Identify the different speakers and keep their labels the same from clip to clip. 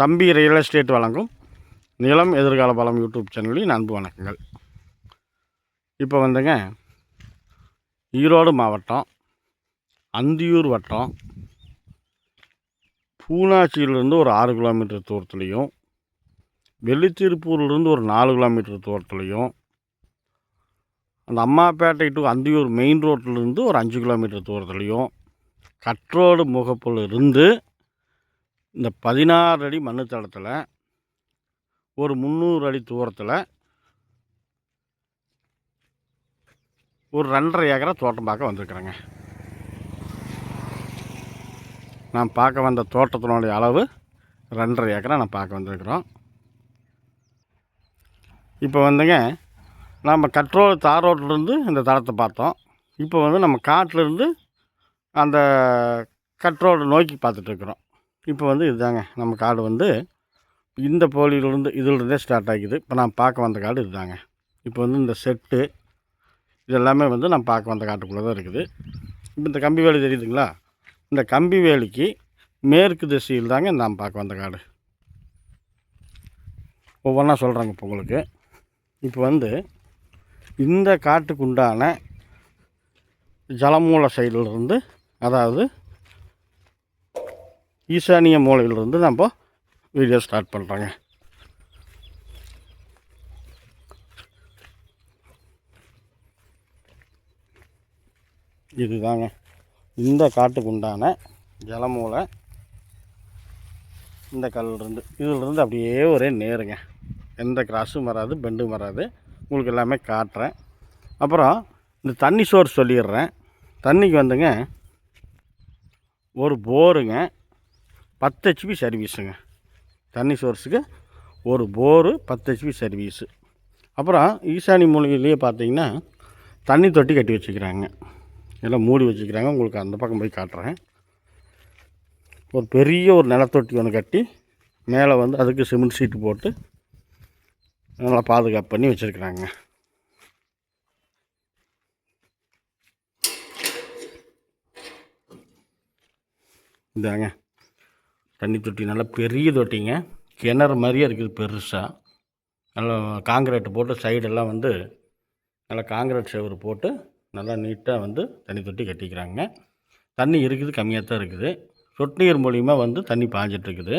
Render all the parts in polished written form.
Speaker 1: தம்பி real estate வழங்கும் நிலம் எதிர்கால பலம் யூடியூப் சேனலில் அன்பு வணக்கங்கள். இப்போ வந்துங்க ஈரோடு மாவட்டம் அந்தியூர் வட்டம் பூனாச்சியிலிருந்து ஒரு 6 கிலோமீட்டர் தூரத்துலேயும், வெள்ளித்திருப்பூர்லேருந்து ஒரு 4 கிலோமீட்டர் தூரத்துலேயும், அந்த அம்மாப்பேட்டை டு அந்தியூர் மெயின் ரோட்டிலிருந்து ஒரு 5 கிலோமீட்டர் தூரத்துலேயும், கட்ரோடு முகப்பில் இருந்து இந்த 16 அடி மண்ணு தளத்தில் ஒரு 300 அடி தூரத்தில் ஒரு 2.5 ஏக்கரை தோட்டம் பார்க்க வந்திருக்கிறேங்க. நான் பார்க்க வந்த தோட்டத்தினுடைய அளவு 2.5 ஏக்கரை நான் பார்க்க வந்திருக்கிறோம். இப்போ வந்துங்க நம்ம கட்ரோடு தார் ரோட்டிலேருந்து இந்த தளத்தை பார்த்தோம். இப்போ வந்து நம்ம காட்டிலேருந்து அந்த கட்ரோடு நோக்கி பார்த்துட்ருக்குறோம். இப்போ வந்து இதுதாங்க நம்ம காடு வந்து இந்த போலியிலிருந்து இதிலிருந்தே ஸ்டார்ட் ஆகிக்குது. இப்போ நான் பார்க்க வந்த காடு இதுதாங்க. இப்போ வந்து இந்த செட்டு இது எல்லாமே வந்து நான் பார்க்க வந்த காட்டுக்குள்ளே தான் இருக்குது. இப்போ இந்த கம்பி வேலி தெரியுதுங்களா? இந்த கம்பி வேலிக்கு மேற்கு திசையில் தாங்க நான் பார்க்க வந்த காடு. ஒவ்வொன்றா சொல்கிறேங்க இப்போ உங்களுக்கு. இப்போ வந்து இந்த காட்டுக்கு உண்டான ஜலமூல சைடிலிருந்து, அதாவது ஈசானிய மூலையிலிருந்து நம்ம வீடியோ ஸ்டார்ட் பண்ணுறோங்க. இதுதாங்க இந்த காட்டுக்கு உண்டான ஜலமூலை. இந்த கல்லிருந்து இதிலிருந்து அப்படியே ஒரே நேருங்க, எந்த கிராஸும் வராது, பெண்டும் வராது. உங்களுக்கு எல்லாமே காட்டுறேன். அப்புறம் இந்த தண்ணி சோர்ஸ் சொல்லிடுறேன். தண்ணிக்கு வந்துங்க ஒரு போருங்க 10 HP சர்வீஸுங்க. தண்ணி சோர்ஸுக்கு ஒரு போரு 10 HP சர்வீஸு. அப்புறம் ஈசானி மூலையிலேயே பார்த்தீங்கன்னா தண்ணி தொட்டி கட்டி வச்சுக்கிறாங்க, எல்லாம் மூடி வச்சுக்கிறாங்க. உங்களுக்கு அந்த பக்கம் போய் காட்டுறேன். ஒரு பெரிய ஒரு நிலத்தொட்டி ஒன்று கட்டி மேலே வந்து அதுக்கு சிமெண்ட் சீட்டு போட்டு நல்லா பாதுகாப்பு பண்ணி வச்சுருக்குறாங்க. இதாங்க தண்ணி தொட்டி, நல்லா பெரிய தொட்டிங்க, கிணறு மாதிரியே இருக்குது பெருசாக. நல்லா காங்கிரீட்டு போட்டு சைடெல்லாம் வந்து நல்லா காங்கிரீட் செவரு போட்டு நல்லா நீட்டாக வந்து தண்ணி தொட்டி கட்டிக்கிறாங்க. தண்ணி இருக்குது, கம்மியாக தான் இருக்குது. சொட்டு நீர் மூலிமா வந்து தண்ணி பாஞ்சிட்ருக்குது.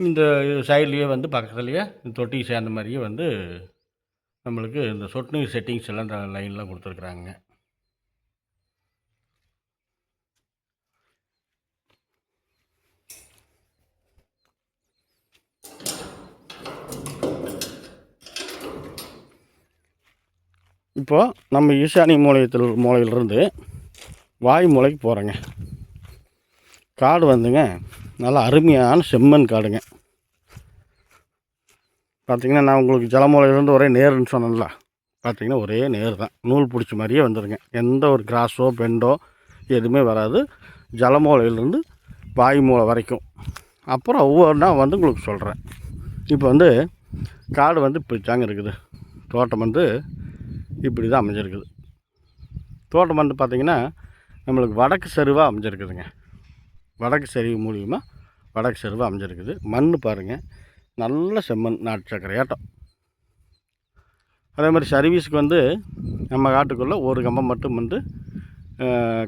Speaker 1: இந்த சைட்லேயே வந்து பக்கத்துலேயே இந்த தொட்டிக்கு சேர்ந்த மாதிரியே வந்து நம்மளுக்கு இந்த சொட்டு நீர் செட்டிங்ஸ் எல்லாம் இந்த லைன்லாம் கொடுத்துருக்குறாங்க. இப்போது நம்ம ஈசானி மூலையிலிருந்து வாய் மூலைக்கு போகிறோங்க. காடு வந்துங்க நல்லா அருமையான செம்மண் காடுங்க. பார்த்திங்கன்னா நான் உங்களுக்கு ஜலமூலையிலேருந்து ஒரே நேருன்னு சொன்னேன்ல, பார்த்திங்கன்னா ஒரே நேர் தான், நூல் பிடிச்ச மாதிரியே வந்துடுங்க. எந்த ஒரு கிராஸோ பெண்டோ எதுவுமே வராது, ஜலமூலையிலேருந்து வாய் மூலை வரைக்கும். அப்புறம் ஒவ்வொன்றா வந்து உங்களுக்கு சொல்கிறேன். இப்போ வந்து காடு வந்து இப்படி தாங்க இருக்குது. தோட்டம் வந்து இப்படி தான் அமைஞ்சிருக்குது. தோட்டம் வந்து பார்த்திங்கன்னா நம்மளுக்கு வடக்கு சரிவாக அமைஞ்சிருக்குதுங்க. வடக்கு சரிவு மூலியமாக வடக்கு சரிவாக அமைஞ்சிருக்குது. மண் பாருங்கள், நல்ல செம்மண், நாட்டு சக்கரையாட்டம். அதே மாதிரி சர்வீஸுக்கு வந்து நம்ம காட்டுக்குள்ளே ஒரு கம்பம் மட்டும் வந்து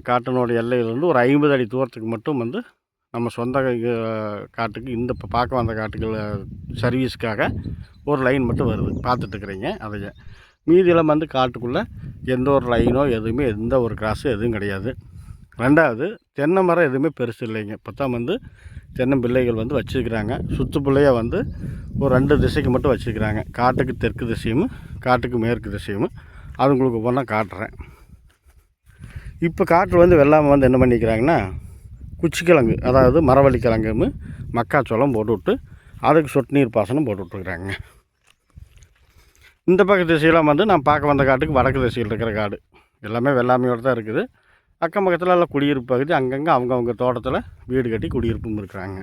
Speaker 1: காட்டினோட எல்லையிலேருந்து ஒரு 50 அடி தூரத்துக்கு மட்டும் வந்து நம்ம சொந்த காட்டுக்கு இந்த இப்போ பார்க்க வந்த காட்டுக்குள்ள சர்வீஸுக்காக ஒரு லைன் மட்டும் வருது, பார்த்துட்ருக்குறீங்க. அதைய மீதியெல்லாம் வந்து காட்டுக்குள்ளே எந்த ஒரு லைனோ எதுவுமே, எந்த ஒரு கிராஸும் எதுவும் கிடையாது. ரெண்டாவது, தென்னை மரம் எதுவுமே பெருசு இல்லைங்க. இப்போ தான் வந்து தென்னம்பிள்ளைகள் வந்து வச்சுருக்கிறாங்க. சுற்றுப்பிள்ளையாக வந்து ஒரு 2 திசைக்கு மட்டும் வச்சுருக்கிறாங்க. காட்டுக்கு தெற்கு திசையும் காட்டுக்கு மேற்கு திசையும். அது உங்களுக்கு ஒவ்வொன்றா காட்டுறேன். இப்போ காட்டில் வந்து வெள்ளாமை வந்து என்ன பண்ணிக்கிறாங்கன்னா குச்சிக்கிழங்கு, அதாவது மரவள்ளி கிழங்கும் மக்காச்சோளம் போட்டு விட்டு அதுக்கு சொட்டு நீர் பாசனம் போட்டு விட்டுருக்குறாங்க. இந்த பக்க திசையெல்லாம் வந்து நான் பார்க்க வந்த காட்டுக்கு வடக்கு திசையில் இருக்கிற காடு எல்லாமே வெள்ளாமையோடு தான் இருக்குது. அக்கம் பக்கத்தில் எல்லாம் குடியிருப்பு பகுதி, அங்கங்கே அவங்கவுங்க தோட்டத்தில் வீடு கட்டி குடியிருப்பும் இருக்கிறாங்க.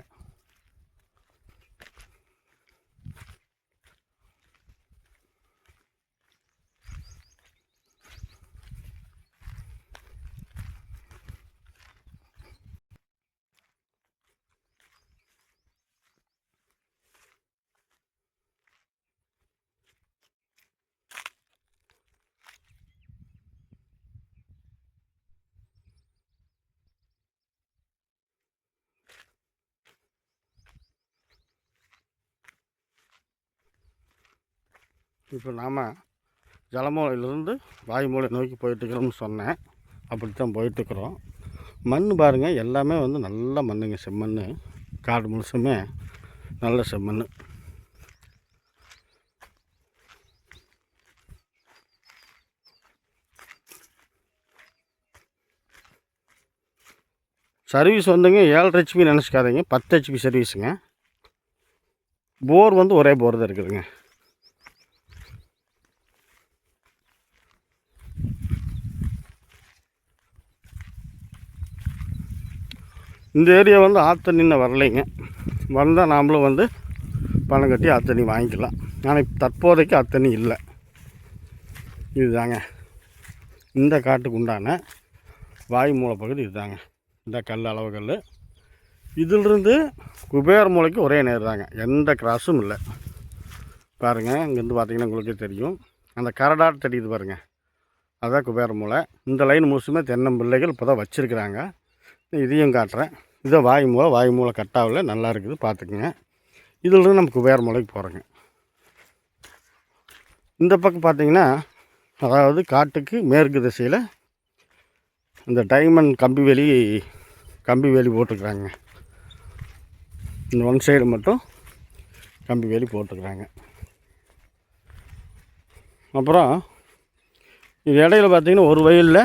Speaker 1: இப்போ நாம் ஜலமூலையிலிருந்து வாய்மூலை நோக்கி போயிட்டுருக்கிறோம்னு சொன்னேன். அப்படித்தான் போயிட்டுருக்குறோம். மண் பாருங்கள், எல்லாமே வந்து நல்ல மண்ணுங்க, செம்மண். காடு முழுசுமே நல்ல செம்மண். சர்வீஸ் வந்துங்க 7.5 HP நினச்சிக்காதீங்க, 10 HP சர்வீஸுங்க. போர் வந்து ஒரே போர் தான் இருக்குதுங்க. இந்த ஏரியா வந்து ஆத்தண்ணின்னு வரலைங்க. வந்தால் நாமளும் வந்து பணம் கட்டி ஆத்தண்ணி வாங்கிக்கலாம். ஆனால் தற்போதைக்கு ஆத்தண்ணி இல்லை. இதுதாங்க இந்த காட்டுக்கு உண்டான வாய்மூலை பகுதி. இதுதாங்க இந்த கல், அளவு கல். இதிலிருந்து குபேர மூலைக்கு ஒரே நேர் தாங்க, எந்த கிராஸும் இல்லை. பாருங்கள், இங்கேருந்து பார்த்தீங்கன்னா உங்களுக்கே தெரியும், அந்த கரடாட்டு தெரியுது பாருங்கள், அதுதான் குபேர மூலை. இந்த லைன் முழுசுமே தென்னம்பிள்ளைகள் இப்போ தான் வச்சுருக்குறாங்க. இதையும் காட்டுறேன். இதை வாய்மூலை கட்டாவில் நல்லா இருக்குது, பார்த்துக்குங்க. இதிலிருந்து நம்ம குபேர மூலைக்கு போகிறோங்க. இந்த பக்கம் பார்த்தீங்கன்னா, அதாவது காட்டுக்கு மேற்கு திசையில் இந்த டைமண்ட் கம்பி வேலி போட்டுருக்குறாங்க. இந்த ஒன் சைடு மட்டும் கம்பி வேலி போட்டுருக்குறாங்க. அப்புறம் இது இடையில பார்த்திங்கன்னா ஒரு வயலில்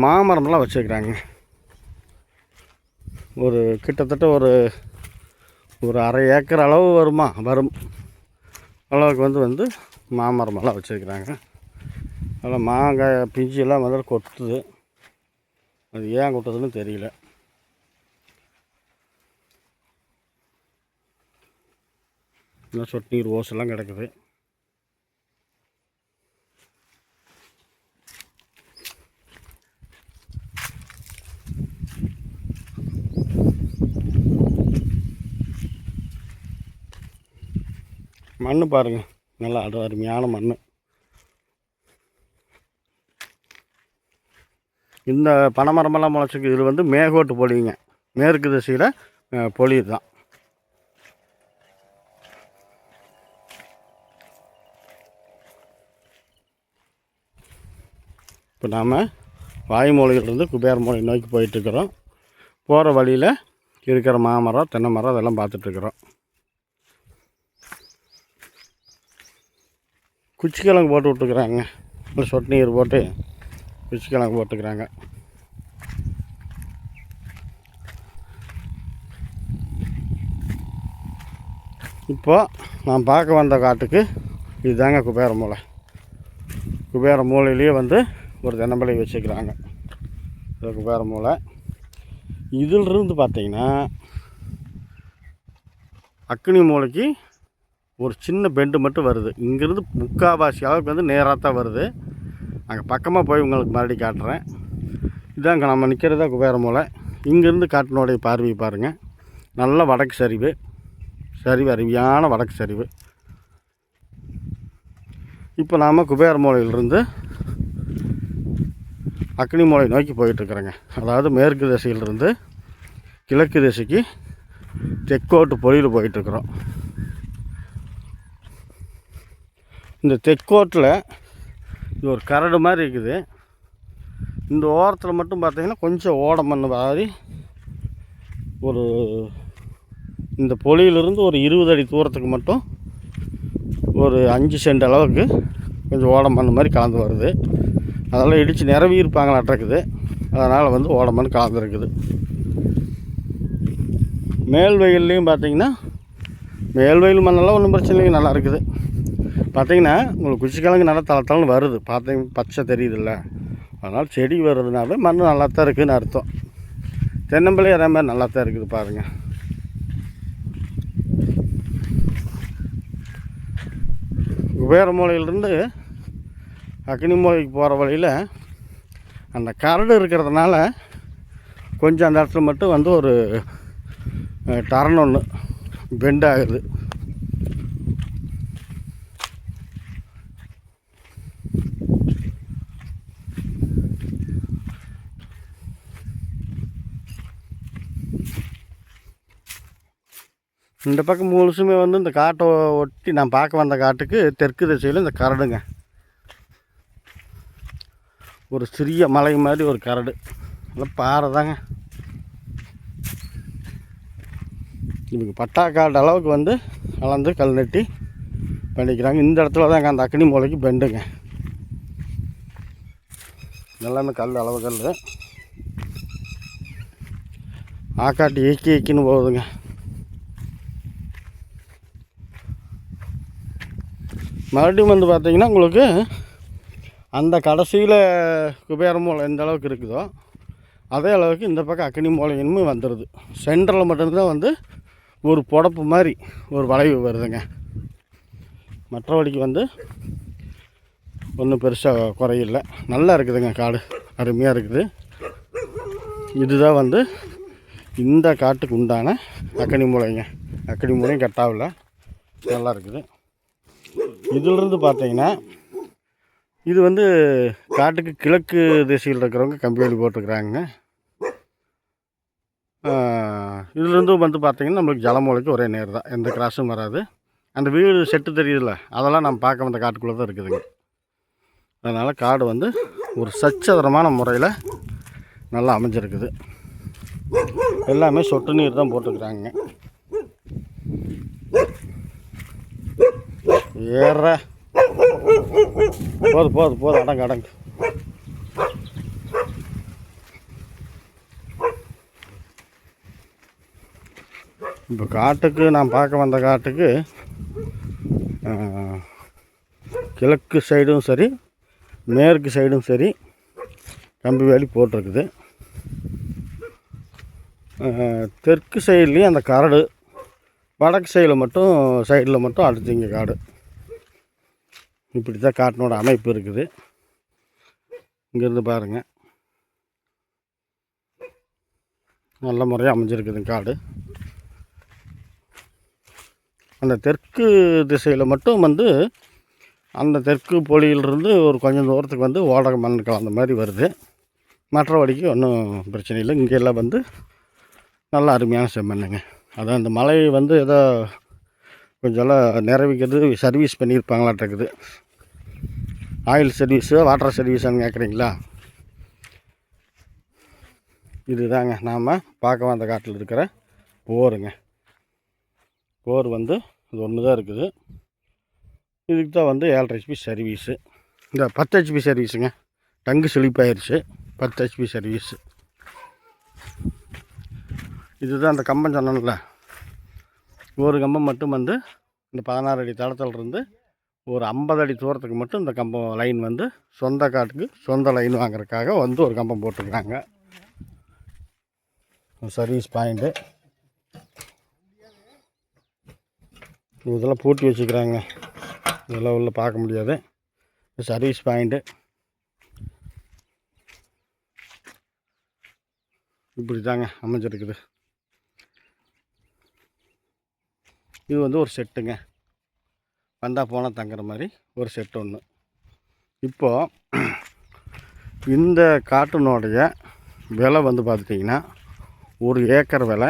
Speaker 1: மாமரம்லாம் வச்சுருக்குறாங்க. ஒரு கிட்டத்தட்ட ஒரு அரை ஏக்கர் அளவு வரும் அளவுக்கு வந்து மாமரமெல்லாம் வச்சுருக்குறாங்க. அதில் மாங்காய் பிஞ்செல்லாம் முதல்ல கொட்டுது. அது ஏன் கொட்டுதுன்னு தெரியல. இன்னும் சொட்டு நீர் ஓசெல்லாம் கிடக்குது. மண் பாருங்கள், நல்லா அருமையான மண். இந்த பனைமரமெல்லாம் முளைச்சிருக்கு. இதில் வந்து மேகோட்டு பொழியுங்க, மேற்கு திசையில் பொழியுது தான். இப்போ நாம் வாய்மூலையிலிருந்து குபேர மூலை நோக்கி போயிட்டுருக்குறோம். போகிற வழியில் இருக்கிற மாமரம், தென்னை மரம் அதெல்லாம் பார்த்துட்ருக்குறோம். குச்சிக்கிழங்கு போட்டு விட்டுருக்குறாங்க, சொட்டு நீர் போட்டு குச்சிக்கிழங்கு போட்டுக்கிறாங்க. இப்போ நான் பார்க்க வந்த காட்டுக்கு இதுதாங்க குபேர மூலை. குபேர மூலையிலேயே வந்து ஒரு தென்னம்பிள்ளை வச்சுக்கிறாங்க. இது குபேர மூலை. இதிலிருந்து பார்த்திங்கன்னா அக்னி மூலைக்கு ஒரு சின்ன பெண்டு மட்டும் வருது. இங்கேருந்து முக்கால்வாசி அளவுக்கு வந்து நேராக தான் வருது. அங்கே பக்கமாக போய் உங்களுக்கு மறுபடியும் காட்டுறேன். இதாங்க நம்ம நிற்கிறதா குபேர மூலை. இங்கேருந்து காட்டினுடைய பார்வை பாருங்கள், நல்ல வடக்கு சரிவு, அருமையான வடக்கு சரிவு. இப்போ நாம் குபேர மூலையிலிருந்து அக்னி மூலை நோக்கி போயிட்டுருக்குறோங்க. அதாவது மேற்கு திசையிலிருந்து கிழக்கு திசைக்கு தெற்கோட்டு பொழியில் போயிட்டுருக்குறோம். இந்த தெற்கோட்டில் இது ஒரு கரடு மாதிரி இருக்குது. இந்த ஓரத்தில் மட்டும் பார்த்திங்கன்னா கொஞ்சம் ஓட மண் மாதிரி இந்த பொழியிலிருந்து ஒரு 20 அடி தூரத்துக்கு மட்டும் ஒரு 5 சென்ட் அளவுக்கு கொஞ்சம் ஓட மண் மாதிரி கலந்து வருது. அதெல்லாம் இடித்து நிரவி இருப்பாங்களாட்டிருக்குது. அதனால் வந்து ஓட மண் கலந்துருக்குது. மேல் வயல்லையும் பார்த்திங்கன்னா மேல் வயல் மண்ணெல்லாம் ஒன்றும் பிரச்சனை இல்லைங்க, நல்லா இருக்குது. பார்த்திங்கன்னா உங்களுக்கு குச்சிக்கிழங்கு நல்லா தளத்தளன்னு வருது. பார்த்தீங்கன்னா பச்சை தெரியுதில்ல, அதனால் செடி வருதுனாவே மண் நல்லா தான் இருக்குதுன்னு அர்த்தம். தென்னம்பிள்ளை அதே மாதிரி நல்லா தான் இருக்குது பாருங்கள். குபேர மூலையிலிருந்து அக்னி மூலைக்கு போகிற வழியில் அந்த கரடு இருக்கிறதுனால கொஞ்சம் அந்த இடத்துல மட்டும் வந்து ஒரு டர்ன் ஒன்று பெண்ட் ஆகுது. இந்த பக்கம் முழுசுமே வந்து இந்த காட்டை ஒட்டி நான் பார்க்க வந்த காட்டுக்கு தெற்கு திசையில் இந்த கரடுங்க, ஒரு சிறிய மலை மாதிரி ஒரு கரடு, நல்லா பாறை தாங்க. இதுக்கு பட்டாக்காடு அளவுக்கு வந்து கலந்து கல் நட்டி பண்ணிக்கிறாங்க. இந்த இடத்துல தாங்க அந்த அக்னி மூலைக்கு பெண்டுங்க, எல்லாமே கல் அளவு கல். ஆக்காட்டி ஏக்கின்னு போகுதுங்க. மறுபடியும் வந்து பார்த்திங்கன்னா உங்களுக்கு அந்த கடைசியில் குபேர மூலை எந்த அளவுக்கு இருக்குதோ அதே அளவுக்கு இந்த பக்கம் அக்னி மூலையினுமே வந்துடுது. சென்டரில் மட்டும்தான் வந்து ஒரு புடப்பு மாதிரி ஒரு வளைவு வருதுங்க. மற்றபடிக்கு வந்து ஒன்றும் பெருசாக குறையில்லை, நல்லா இருக்குதுங்க. காடு அருமையாக இருக்குது. இதுதான் வந்து இந்த காட்டுக்கு உண்டான அக்னி மூலைங்க. அக்னி மூலையும் கட்டாவில் நல்லா இருக்குது. இதிலிருந்து பார்த்தீங்கன்னா இது வந்து காட்டுக்கு கிழக்கு திசையில் இருக்கிறவங்க கம்பி வேலி போட்டுருக்குறாங்க. இதுலேருந்து வந்து பார்த்திங்கன்னா நம்மளுக்கு ஜலமூலைக்கு ஒரே நேர் தான், எந்த கிராஸும் வராது. அந்த வீடு செட்டு தெரியுதுல்ல, அதெல்லாம் நம்ம பார்க்க வந்த காட்டுக்குள்ளே தான் இருக்குதுங்க. அதனால் காடு வந்து ஒரு சச்சதரமான முறையில் நல்லா அமைஞ்சிருக்குது. எல்லாமே சொட்டு நீர் தான் போட்டுக்கிறாங்க. ஏற போது அடங்கு. இப்போ காட்டுக்கு நான் பார்க்க வந்த காட்டுக்கு கிழக்கு சைடும் சரி மேற்கு சைடும் சரி கம்பி வேலி போட்டிருக்குது. தெற்கு சைட்லேயும் அந்த கரடு, வடக்கு சைடில் மட்டும் அடுத்துங்க காடு. இப்படி தான் காட்டினோட அமைப்பு இருக்குது. இங்கேருந்து பாருங்கள், நல்ல முறையாக அமைஞ்சிருக்குதுங்க காடு. அந்த தெற்கு திசையில் மட்டும் வந்து அந்த தெற்கு பொலியிலிருந்து ஒரு கொஞ்சம் தூரத்துக்கு வந்து ஓடக மண் கலந்த மாதிரி வருது. மற்றபடிக்கு ஒன்றும் பிரச்சனை இல்லை. இங்கெல்லாம் வந்து நல்ல அருமையான செம்மண்ணுங்க. அதான் இந்த மலை வந்து ஏதோ கொஞ்சம் நிறைவிக்கிறது சர்வீஸ் பண்ணியிருப்பாங்களாட்டிருக்குது. ஆயில் சர்வீஸு, வாட்டர் சர்வீஸான்னு கேட்குறீங்களா? இது தாங்க நாம் பார்க்க வந்த காட்டில் இருக்கிற போருங்க. போர் வந்து இது ஒன்று தான் இருக்குது. இதுக்கு தான் வந்து 7.5 HP சர்வீஸு. இந்த 10 HP சர்வீஸுங்க. டங்கு செழிப்பாயிருச்சு. 10 HP சர்வீஸு. இதுதான் அந்த கம்பம் சொன்னேன்ல, ஒரு கம்பம் மட்டும் வந்து இந்த 16 அடி தளத்திலிருந்து ஒரு 50 அடி தூரத்துக்கு மட்டும் இந்த கம்பம் லைன் வந்து சொந்த காட்டுக்கு சொந்த லைன் வாங்குறதுக்காக வந்து ஒரு கம்பம் போட்டுருக்குறாங்க. சர்வீஸ் பாயிண்ட்டு இதெல்லாம் பூட்டி வச்சுக்கிறாங்க, இதெல்லாம் உள்ள பார்க்க முடியாது. சர்வீஸ் பாயிண்ட்டு இப்படி தாங்க அமைஞ்சிருக்குது. இது வந்து ஒரு செட்டுங்க, வந்தால் போனால் தங்குற மாதிரி ஒரு செட்டு ஒன்று. இப்போது இந்த காட்டினுடைய விலை வந்து பார்த்துட்டிங்கன்னா ஒரு ஏக்கர் விலை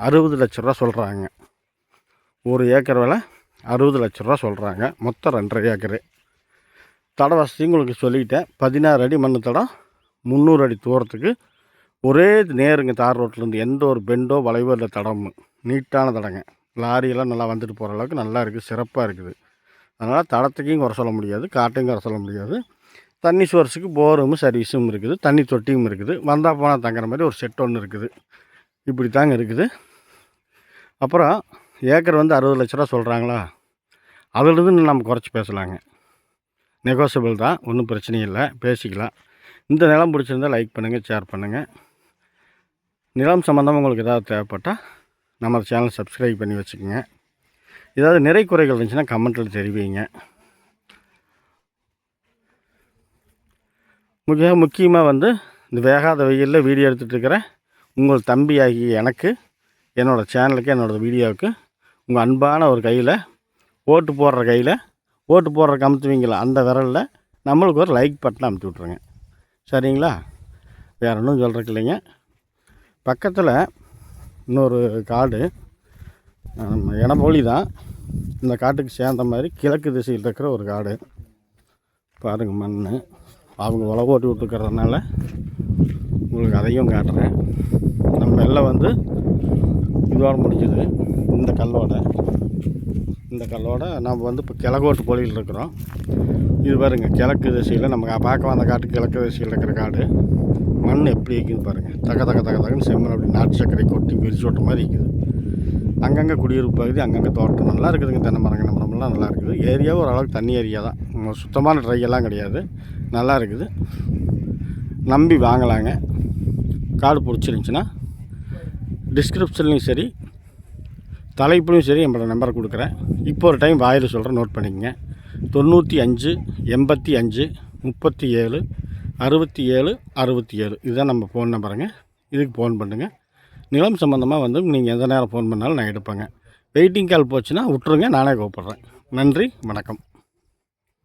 Speaker 1: 60 லட்ச ரூபா சொல்கிறாங்க. ஒரு ஏக்கர் விலை 60 லட்ச ரூபா சொல்கிறாங்க. மொத்தம் 2.5 ஏக்கரு. தடை வசதி உங்களுக்கு சொல்லிட்டேன். 16 அடி மண் தடம், 300 அடி தூரத்துக்கு ஒரே நேருங்க. தார் ரோட்லேருந்து எந்த ஒரு பெண்டோ வளைவோ இல்லை, தடம் நீட்டான தடங்க. லாரியெல்லாம் நல்லா வந்துட்டு போகிற அளவுக்கு நல்லா இருக்குது, சிறப்பாக இருக்குது. அதனால் தடத்துக்கையும் குறை சொல்ல முடியாது, காட்டையும் குறை சொல்ல முடியாது. தண்ணி சோர்ஸுக்கு போரும் சர்வீஸும் இருக்குது, தண்ணி தொட்டியும் இருக்குது. வந்தால் போனால் தங்குற மாதிரி ஒரு செட் ஒன்று இருக்குது. இப்படி தாங்க இருக்குது. அப்புறம் ஏக்கர் வந்து 60 லட்ச ரூபா சொல்கிறாங்களா, அதிலிருந்து நம்ம குறைச்சி பேசலாங்க. நெகோசியபிள் தான், ஒன்றும் பிரச்சனை இல்லை, பேசிக்கலாம். இந்த நிலம் பிடிச்சிருந்தால் லைக் பண்ணுங்கள், ஷேர் பண்ணுங்கள். நிலம் சம்மந்தமாக உங்களுக்கு ஏதாவது தேவைப்பட்டால் நம்ம சேனல் சப்ஸ்கிரைப் பண்ணி வச்சுக்கோங்க. ஏதாவது நிறை குறைகள் இருந்துச்சுன்னா கமெண்ட்டில் தெரிவிங்க. முக்கியமாக வந்து இந்த வேகாத வெயிலில் வீடியோ எடுத்துகிட்டு இருக்கிற உங்கள் தம்பி ஆகிய எனக்கு, என்னோடய சேனலுக்கு, என்னோடய வீடியோவுக்கு உங்கள் அன்பான ஒரு கையில் ஓட்டு போடுற கமுத்துவீங்களா அந்த விரலில் நம்மளுக்கு ஒரு லைக் பட்டன் அமுத்தி விட்ருங்க. சரிங்களா? வேறு ஒன்றும் சொல்கிறதுக்கு இல்லைங்க. பக்கத்தில் இன்னொரு காடு, இடமொழி தான் இந்த காட்டுக்கு சேர்ந்த மாதிரி கிழக்கு திசையில் இருக்கிற ஒரு காடு. பாருங்கள் மண் அவங்க உழவு ஓட்டி விட்டுருக்கிறதுனால உங்களுக்கு அதையும் காட்டுறேன். நம்ம எல்லாம் வந்து இதோட முடிஞ்சது. இந்த கல்லோட நம்ம வந்து இப்போ கிழக்கோட்டு கோழியில் இருக்கிறோம். இது பாருங்கள் கிழக்கு திசையில் நம்ம பார்க்க வந்த காட்டு கிழக்கு திசையில் இருக்கிற காடு. மண் எப்படி இருக்குதுன்னு பாருங்கள். தகன்னு செம்மண் அப்படி நாட்டு சர்க்கரை கொட்டி விரிச்சு விட்ட மாதிரி இருக்குது. அங்கங்கே குடியிருப்பு பகுதி, அங்கங்கே தோட்டம் நல்லா இருக்குதுங்க. தென்னை மரங்கள் நம்மளாம் நல்லா இருக்குது. ஏரியாவும் ஓரளவுக்கு தண்ணி ஏரியா தான், சுத்தமான ட்ரையெல்லாம் கிடையாது, நல்லா இருக்குது. நம்பி வாங்கலாங்க. காடு பிடிச்சிருந்துச்சின்னா டிஸ்கிரிப்ஷன்லையும் சரி தலைப்புலையும் சரி என்னோடய நம்பரை கொடுக்குறேன். இப்போ ஒரு டைம் வாயில் சொல்கிறேன், நோட் பண்ணிக்கங்க. 95 85 37 67 67 இதுதான் நம்ம ஃபோன் நம்பருங்க. இதுக்கு ஃபோன் பண்ணுங்கள். நிலம் சம்மந்தமாக வந்து நீங்கள் எந்த நேரம் ஃபோன் பண்ணாலும் நான் எடுப்பேங்க. வெயிட்டிங் கால் போச்சுன்னா விட்ருங்க, நானே கூப்பிட்றேன். நன்றி, வணக்கம்.